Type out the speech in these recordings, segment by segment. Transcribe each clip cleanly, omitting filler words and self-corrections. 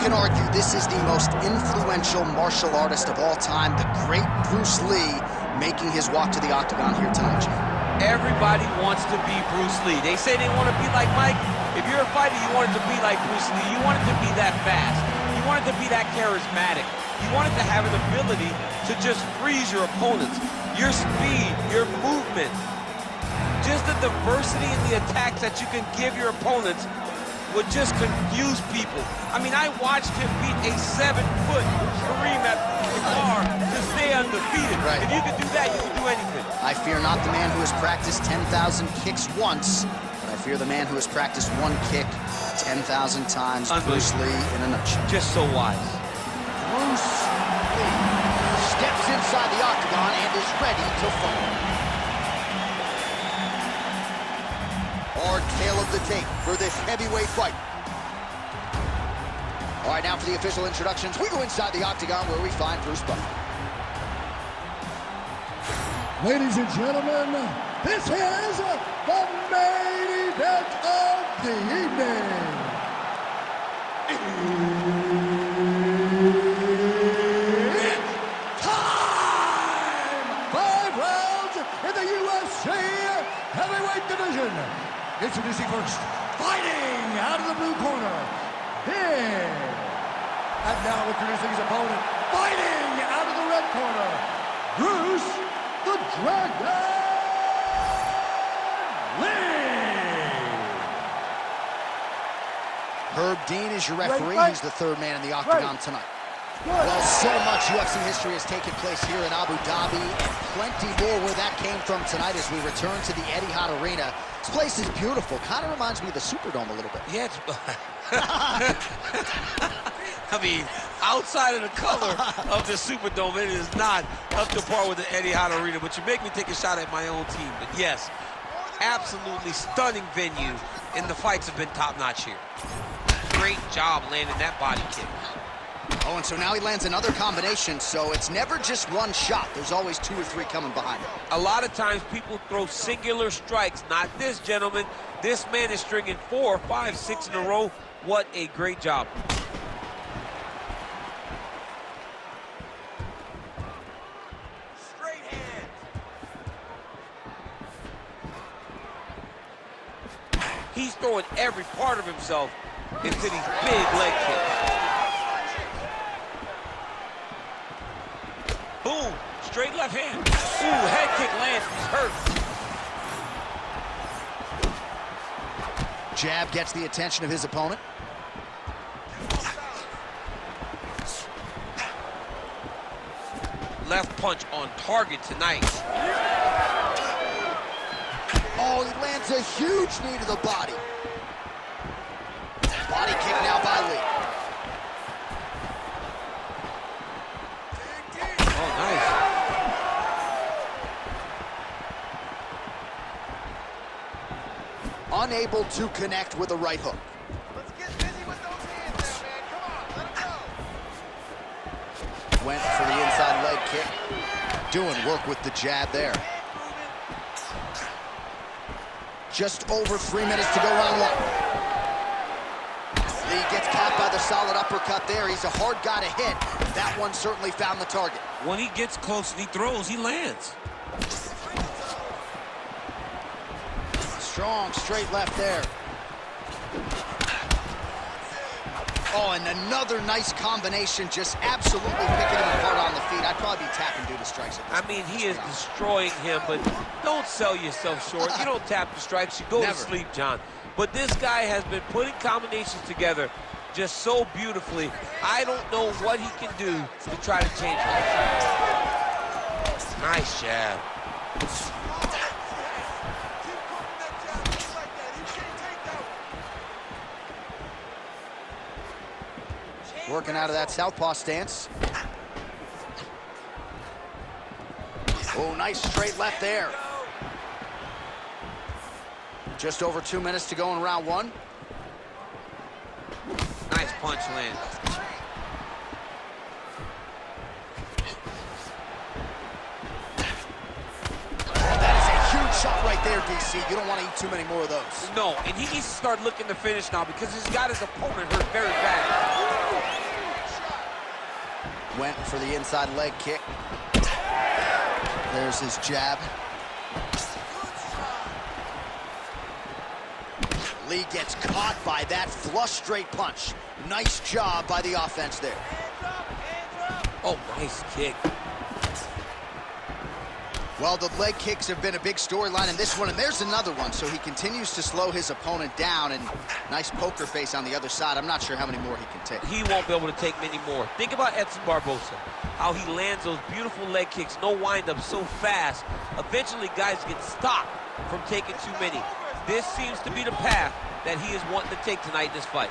can argue this is the most influential martial artist of all time, the great Bruce Lee, making his walk to the octagon here tonight, Jim. Everybody wants to be Bruce Lee. They say they want to be like Mike. If you're a fighter, you want it to be like Bruce Lee. You want it to be that fast. You want it to be that charismatic. You want it to have an ability to just freeze your opponents. Your speed, your movement, just the diversity in the attacks that you can give your opponents would just confuse people. I mean, I watched him beat a 7-foot Kareem Abdul-Jabbar to stay undefeated. Right. If you can do that, you can do anything. I fear not the man who has practiced 10,000 kicks once, but I fear the man who has practiced one kick 10,000 times. Bruce Lee in a nutshell. Just so wise. Bruce Lee steps inside the octagon and is ready to fight. Hard tail of the tape for this heavyweight fight. All right, now for the official introductions. We go inside the octagon where we find Bruce Buffer. Ladies and gentlemen, this is the main event of the evening. It's time! 5 rounds in the UFC heavyweight division. Introducing first, fighting out of the blue corner, here. And now introducing his opponent, fighting out of the red corner, Bruce the Dragon Lee. Herb Dean is your referee. He's the third man in the octagon tonight. Well, so much UFC history has taken place here in Abu Dhabi, and plenty more where that came from tonight as we return to the Etihad Arena. This place is beautiful. Kind of reminds me of the Superdome a little bit. Yeah, it's... I mean, outside of the color of the Superdome, it is not up to par with the Etihad Arena, but you make me take a shot at my own team. But yes, absolutely stunning venue, and the fights have been top-notch here. Great job landing that body kick. Oh, and so now he lands another combination, so it's never just one shot. There's always 2 or 3 coming behind him. A lot of times people throw singular strikes. Not this gentleman. This man is stringing 4, 5, 6 in a row. What a great job. Straight hands. He's throwing every part of himself into these big leg kicks. Boom, straight left hand. Ooh, head kick lands, he's hurt. Jab gets the attention of his opponent. Left punch on target tonight. Oh, he lands a huge knee to the body. Body kick now by Lee. Unable to connect with a right hook. Let's get busy with those hands there, man. Come on, let him go. Went for the inside leg kick. Doing work with the jab there. Just over 3 minutes to go, round 1. Lee gets caught by the solid uppercut there. He's a hard guy to hit. That one certainly found the target. When he gets close and he throws, he lands. Strong straight left there. Oh, and another nice combination, just absolutely picking him apart on the feet. I'd probably be tapping due to strikes at this I mean, he is destroying him, but don't sell yourself short. You don't tap the strikes, you go to sleep, John. But this guy has been putting combinations together just so beautifully. I don't know what he can do to try to change it. Nice jab. Working out of that southpaw stance. Oh, nice straight left there. Just over 2 minutes to go in round 1. Nice punch land. That is a huge shot right there, DC. You don't want to eat too many more of those. No, and he needs to start looking to finish now because he's got his opponent hurt very bad. Went for the inside leg kick. There's his jab. Lee gets caught by that flush straight punch. Nice job by the offense there. Oh, nice kick. Well, the leg kicks have been a big storyline in this one, and there's another one. So he continues to slow his opponent down, and nice poker face on the other side. I'm not sure how many more he can take. He won't be able to take many more. Think about Edson Barboza, how he lands those beautiful leg kicks, no windup, so fast. Eventually, guys get stopped from taking too many. This seems to be the path that he is wanting to take tonight in this fight.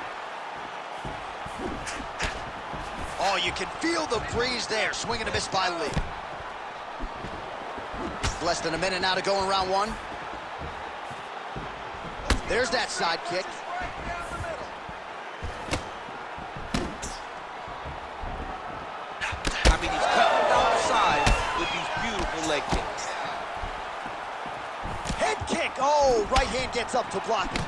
Oh, you can feel the breeze there. Swing and a miss by Lee. Less than a minute now to go in round one. There's that side kick. I mean, he's cutting down the side with these beautiful leg kicks. Head kick. Oh, right hand gets up to block it.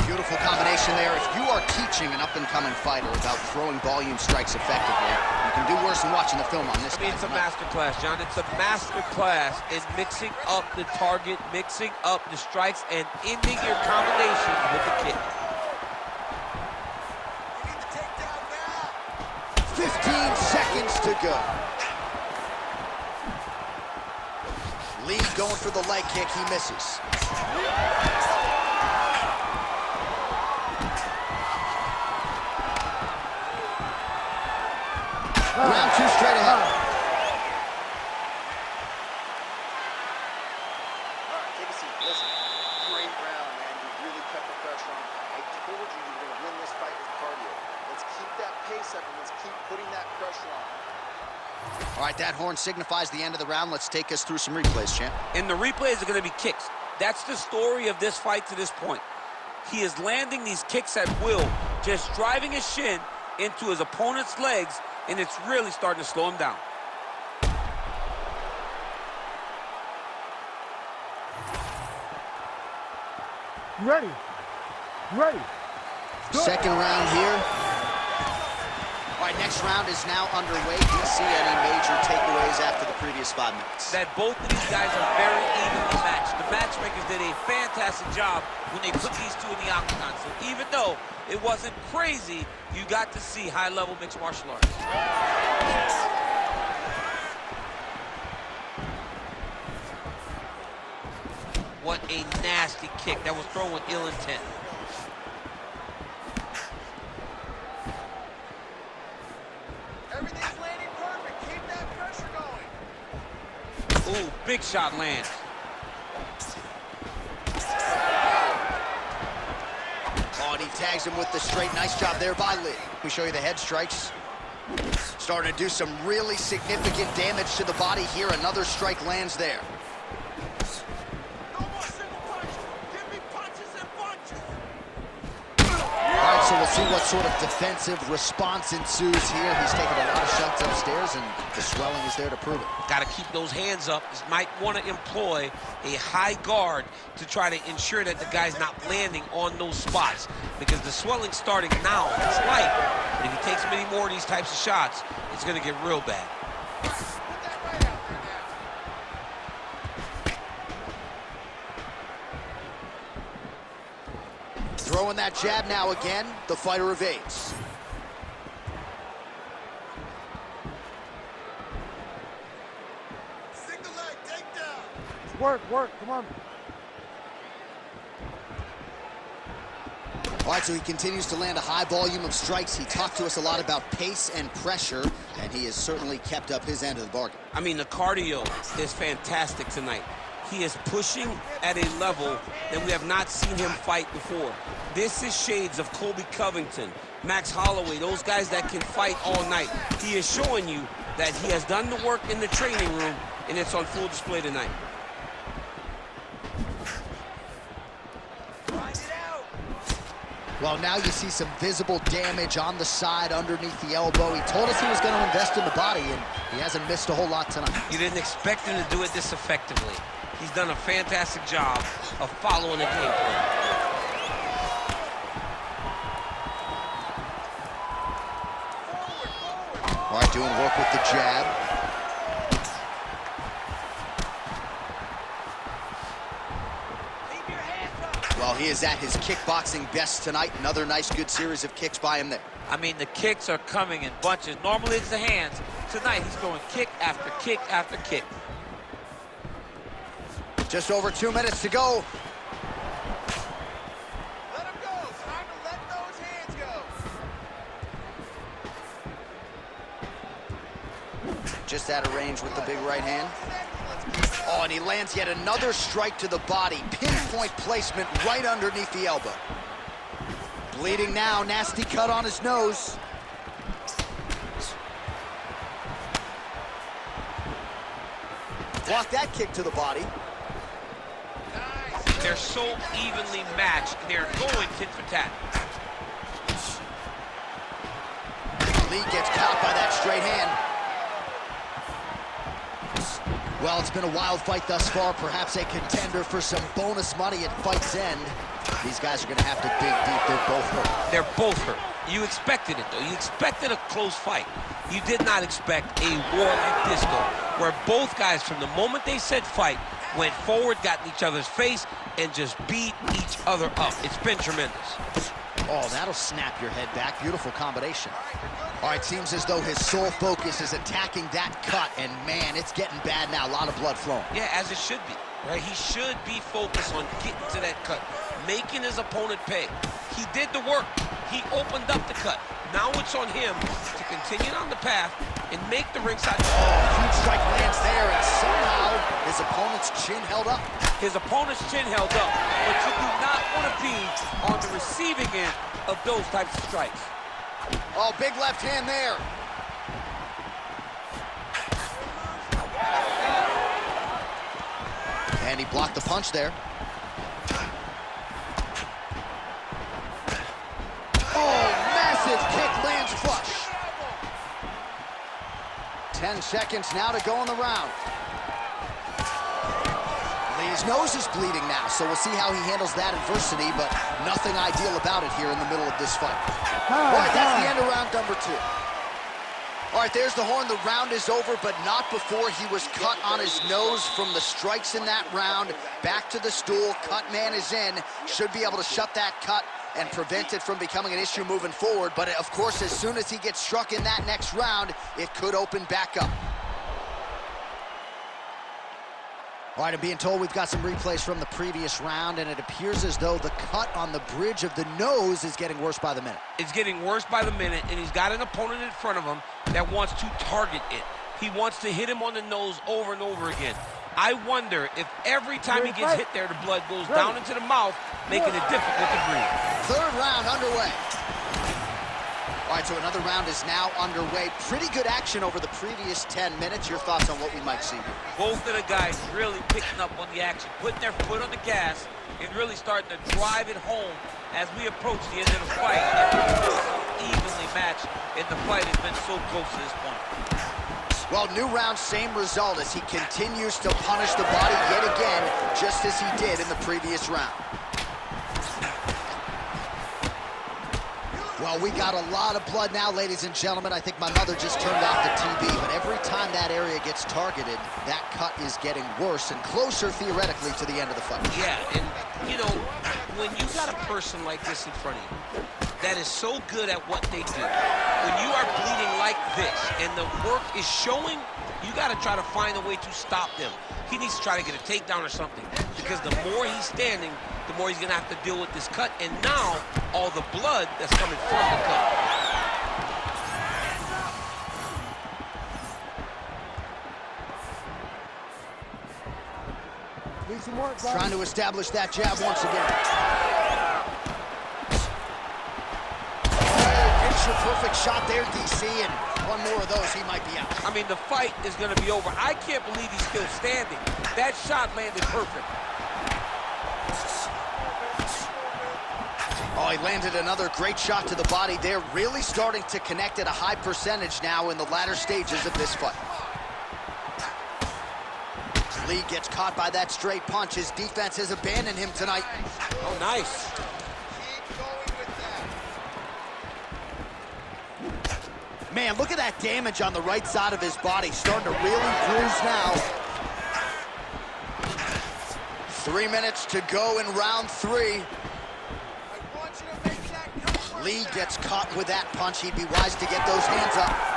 Beautiful combination there. If you are teaching an up-and-coming fighter about throwing volume strikes effectively, you can do worse than watching the film on this. I mean, it's a master class, John. It's a master class in mixing up the target, mixing up the strikes, and ending your combinations with the kick. 15 seconds to go. Lee going for the leg kick. He misses. Round two straight ahead. Take a seat. Listen, great round, man. You really kept the pressure on. I told you you were going to win this fight with cardio. Let's keep that pace up and let's keep putting that pressure on. All right, that horn signifies the end of the round. Let's take us through some replays, champ. And the replays are going to be kicks. That's the story of this fight to this point. He is landing these kicks at will, just driving his shin into his opponent's legs, and it's really starting to slow him down. Ready. Ready. Second round here. All right, next round is now underway. Do you see any major takeaways after the previous 5 minutes? That both of these guys are very evenly matched. The matchmakers did a fantastic job when they put these two in the octagon. So even though it wasn't crazy, you got to see high-level mixed martial arts. What a nasty kick. That was thrown with ill intent. Everything's landing perfect. Keep that pressure going. Ooh, big shot lands. Oh, and he tags him with the straight. Nice job there by Lee. We show you the head strikes. Starting to do some really significant damage to the body here. Another strike lands there. No more single punch. Give me punches and bunches. All right, so we'll see what sort of defensive response ensues here. He's taking a lot of shots upstairs, and the swelling is there to prove it. Got to keep those hands up. He might want to employ a high guard to try to ensure that the guy's not landing on those spots, because the swelling's starting now. It's light, but if he takes many more of these types of shots, it's going to get real bad. Put that right out there now. Throwing that jab now again. The fighter evades. Single leg takedown. Work, come on. All right, so he continues to land a high volume of strikes. He talked to us a lot about pace and pressure, and he has certainly kept up his end of the bargain. I mean, the cardio is fantastic tonight. He is pushing at a level that we have not seen him fight before. This is shades of Colby Covington, Max Holloway, those guys that can fight all night. He is showing you that he has done the work in the training room, and it's on full display tonight. Well, now you see some visible damage on the side underneath the elbow. He told us he was going to invest in the body, and he hasn't missed a whole lot tonight. You didn't expect him to do it this effectively. He's done a fantastic job of following the game plan. with the jab. Well, he is at his kickboxing best tonight. Another nice, good series of kicks by him there. I mean, the kicks are coming in bunches. Normally it's the hands. Tonight he's going kick after kick after kick. Just over 2 minutes to go. Let him go. Time to let those hands go. Just out of range with the big right hand. Oh, and he lands yet another strike to the body. Pinpoint placement right underneath the elbow. Bleeding now, nasty cut on his nose. Block that kick to the body. Nice. They're so evenly matched. They're going tit for tat. Lee gets caught by that straight hand. Well, it's been a wild fight thus far, perhaps a contender for some bonus money at fight's end. These guys are going to have to dig deep. They're both hurt. They're both hurt. You expected it, though. You expected a close fight. You did not expect a war like this, though, where both guys, from the moment they said fight, went forward, got in each other's face, and just beat each other up. It's been tremendous. Oh, that'll snap your head back. Beautiful combination. All right, seems as though his sole focus is attacking that cut, and man, it's getting bad now. A lot of blood flowing. Yeah, as it should be, right? He should be focused on getting to that cut, making his opponent pay. He did the work. He opened up the cut. Now it's on him to continue on the path and make the ringside. Oh, huge strike lands there, and somehow his opponent's chin held up. His opponent's chin held up, but you do not want to be on the receiving end of those types of strikes. Oh, big left hand there. And he blocked the punch there. Oh, massive kick lands flush. 10 seconds now to go in the round. Lee's nose is bleeding now, so we'll see how he handles that adversity, but nothing ideal about it here in the middle of this fight. All right, that's the end of round number 2. All right, there's the horn. The round is over, but not before he was cut on his nose from the strikes in that round. Back to the stool. Cut man is in. Should be able to shut that cut and prevent it from becoming an issue moving forward. But, of course, as soon as he gets struck in that next round, it could open back up. All right, I'm being told we've got some replays from the previous round, and it appears as though the cut on the bridge of the nose is getting worse by the minute. It's getting worse by the minute, and he's got an opponent in front of him that wants to target it. He wants to hit him on the nose over and over again. I wonder if every time he gets hit there, the blood goes down into the mouth, making it difficult to breathe. Third round underway. All right, so another round is now underway. Pretty good action over the previous 10 minutes. Your thoughts on what we might see here? Both of the guys really picking up on the action, putting their foot on the gas, and really starting to drive it home as we approach the end of the fight. Everything is so evenly matched, and the fight has been so close to this point. Well, new round, same result as he continues to punish the body yet again, just as he did in the previous round. Well, we got a lot of blood now, ladies and gentlemen. I think my mother just turned off the TV, but every time that area gets targeted, that cut is getting worse and closer, theoretically, to the end of the fight. Yeah, and, you know, when you got a person like this in front of you that is so good at what they do, when you are bleeding like this and the work is showing, you got to try to find a way to stop them. He needs to try to get a takedown or something, because the more he's standing, the more he's going to have to deal with this cut, and now all the blood that's coming from the cut. Trying to establish that jab once again. Picture perfect shot there, DC, and one more of those, he might be out. I mean, the fight is going to be over. I can't believe he's still standing. That shot landed perfect. Oh, he landed another great shot to the body there, really starting to connect at a high percentage now in the latter stages of this fight. Lee gets caught by that straight punch. His defense has abandoned him tonight. Oh, nice. Keep going with that. Man, look at that damage on the right side of his body. Starting to really bruise now. 3 minutes to go in round 3. Lee gets caught with that punch. He'd be wise to get those hands up.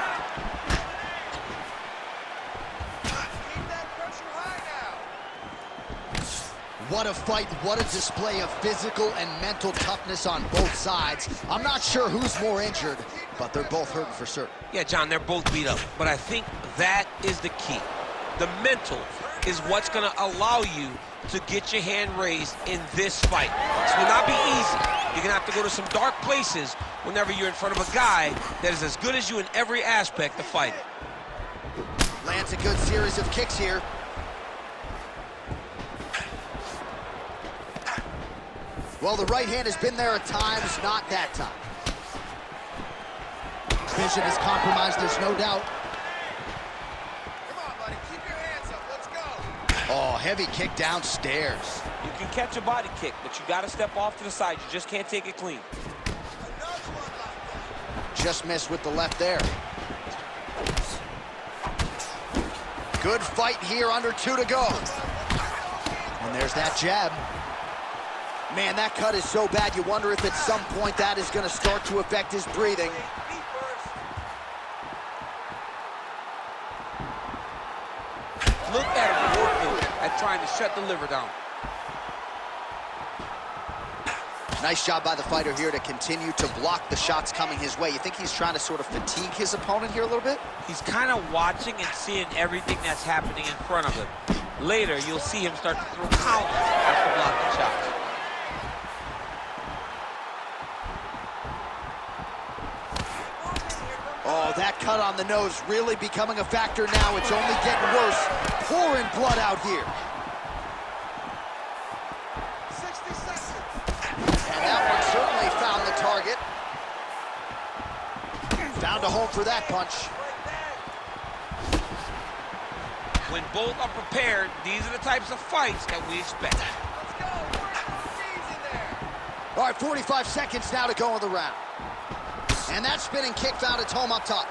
What a fight, what a display of physical and mental toughness on both sides. I'm not sure who's more injured, but they're both hurting for certain. Yeah, John, they're both beat up, but I think that is the key. The mental is what's gonna allow you to get your hand raised in this fight. This will not be easy. You're gonna have to go to some dark places whenever you're in front of a guy that is as good as you in every aspect of fighting. Lands a good series of kicks here. Well, the right hand has been there at times, not that time. Vision is compromised, there's no doubt. Come on, buddy, keep your hands up, let's go. Oh, heavy kick downstairs. You can catch a body kick, but you gotta step off to the side. You just can't take it clean. Just missed with the left there. Good fight here, under 2 to go. And there's that jab. Man, that cut is so bad, you wonder if at some point that is going to start to affect his breathing. Look at him working at trying to shut the liver down. Nice job by the fighter here to continue to block the shots coming his way. You think he's trying to sort of fatigue his opponent here a little bit? He's kind of watching and seeing everything that's happening in front of him. Later, you'll see him start to throw counters after blocking shots. Oh, that cut on the nose really becoming a factor now. It's only getting worse. Pouring blood out here. 60 seconds. And that one certainly found the target. Found a home for that punch. When both are prepared, these are the types of fights that we expect. Let's go. Easy there. All right, 45 seconds now to go in the round. And that spinning kick found its home up top.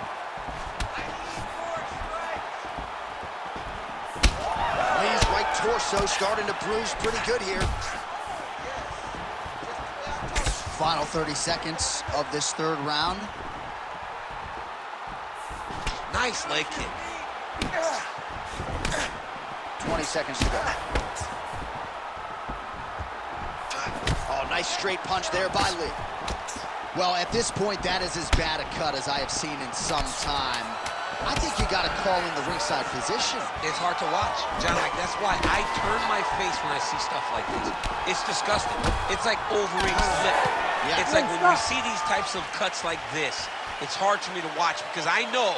Lee's right torso starting to bruise pretty good here. Final 30 seconds of this 3rd round. Nice leg kick. 20 seconds to go. Oh, nice straight punch there by Lee. Well, at this point, that is as bad a cut as I have seen in some time. I think you got to call in the ringside physician. It's hard to watch, John. Like, that's why I turn my face when I see stuff like this. It's disgusting. It's like Wolverine's lip. Yeah. It's like when we see these types of cuts like this, it's hard for me to watch because I know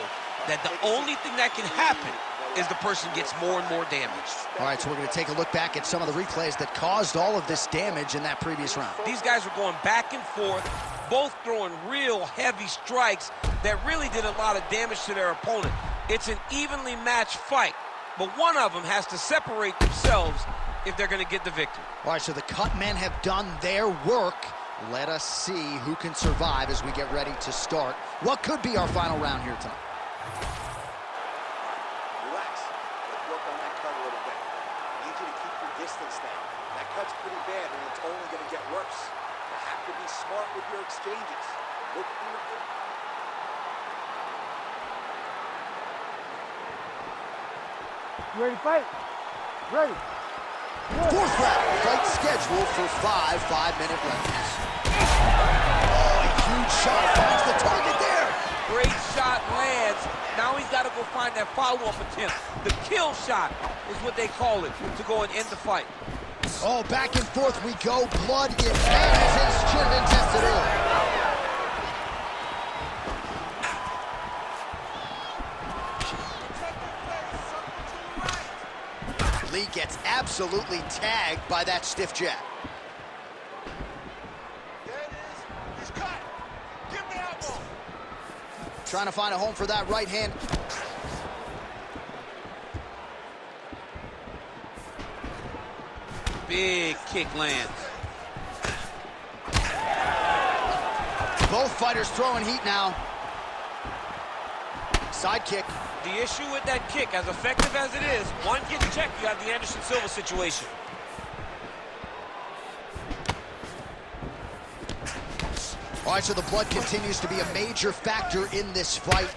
that the only thing that can happen is the person gets more and more damaged. All right, so we're going to take a look back at some of the replays that caused all of this damage in that previous round. These guys were going back and forth, both throwing real heavy strikes that really did a lot of damage to their opponent. It's an evenly matched fight, but one of them has to separate themselves if they're going to get the victory. All right, so the cut men have done their work. Let us see who can survive as we get ready to start what could be our final round here tonight. Relax. Let's work on that cut a little bit. I need you to keep your distance now. That cut's pretty bad, and it's only going to get worse. You have to be smart with your exchanges. Look for your... Ready to fight? Ready. 4th round, fight scheduled for 5 5-minute rounds. Oh, a huge shot finds the target there. Great shot lands. Now he's got to go find that follow-up attempt. The kill shot is what they call it, to go and end the fight. Oh, back and forth we go. Blood is fans his chin and tested early. Lee gets absolutely tagged by that stiff jab. There it is. He's cut. Give me that one. Trying to find a home for that right hand. Big kick lands. Both fighters throwing heat now. Side kick. The issue with that kick, as effective as it is, one gets checked, you have the Anderson Silva situation. All right, so the blood continues to be a major factor in this fight,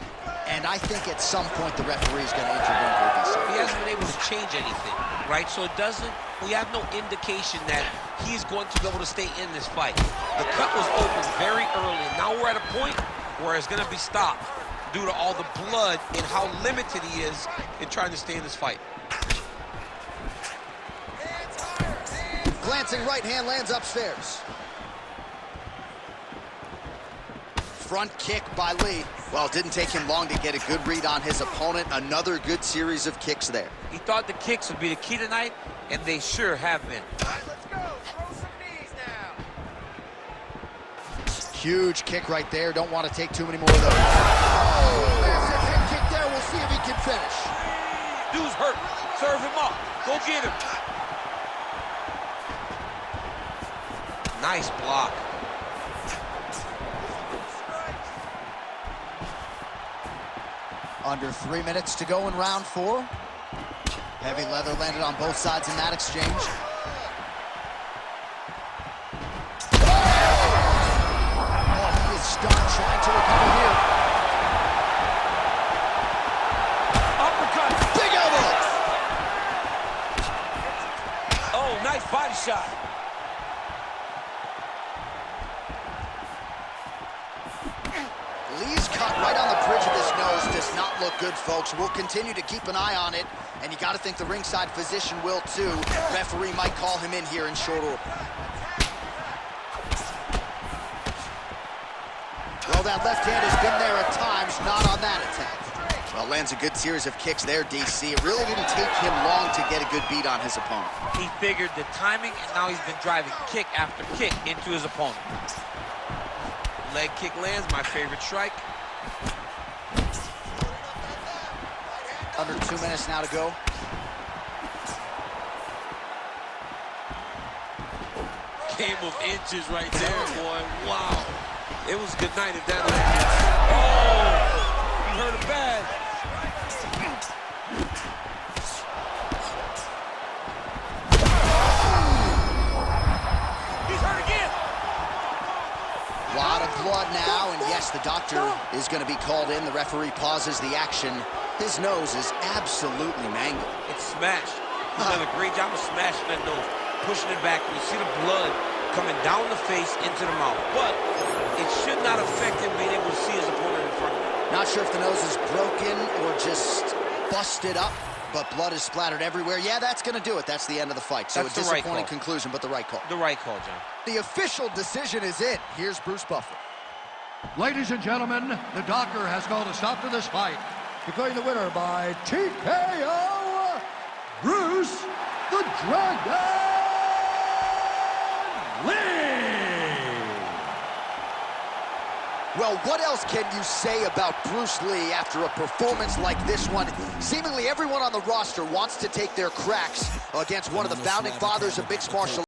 and I think at some point the referee is going to intervene here. He hasn't been able to change anything, right? So it doesn't, we have no indication that he's going to be able to stay in this fight. The cut was open very early, and now we're at a point where it's going to be stopped due to all the blood and how limited he is in trying to stay in this fight. Glancing right hand lands upstairs. Front kick by Lee. Well, it didn't take him long to get a good read on his opponent. Another good series of kicks there. He thought the kicks would be the key tonight, and they sure have been. All right, let's go. Throw some knees now. Huge kick right there. Don't want to take too many more of those. Oh, massive head kick there. We'll see if he can finish. Dude's hurt. Serve him up. Go get him. Nice block. Under 3 minutes to go in round 4. Heavy leather landed on both sides in that exchange. Oh, he is stunned, trying to recover here. Uppercut. Big elbow. Oh, nice body shot. Lee's cut right on the bridge of his nose does not look good, folks. We'll continue to keep an eye on it, and you got to think the ringside physician will too. Referee might call him in here in short order. Well, that left hand has been there at times, not on that attack. Well, lands a good series of kicks there, DC. It really didn't take him long to get a good beat on his opponent. He figured the timing, and now he's been driving kick after kick into his opponent. Leg kick lands, my favorite strike. Under 2 minutes now to go. Game of inches right there, boy. Wow. It was good night if that landed. Oh, he hurt him bad. He's hurt again. A lot of blood now, and yes, the doctor is going to be called in. The referee pauses the action. His nose is absolutely mangled. It's smashed. He's done a great job of smashing that nose, pushing it back. You see the blood coming down the face into the mouth. But it should not affect him being able to see his opponent in front of him. Not sure if the nose is broken or just busted up, but blood is splattered everywhere. Yeah, that's going to do it. That's the end of the fight. So That's a the right disappointing call. conclusion, but the right call. The right call, John. The official decision is in. Here's Bruce Buffer. Ladies and gentlemen, the doctor has called a stop to this fight, declaring the winner by TKO, Bruce the Dragon Lee. Well, what else can you say about Bruce Lee after a performance like this one? Seemingly everyone on the roster wants to take their cracks against one of the founding fathers of mixed martial arts.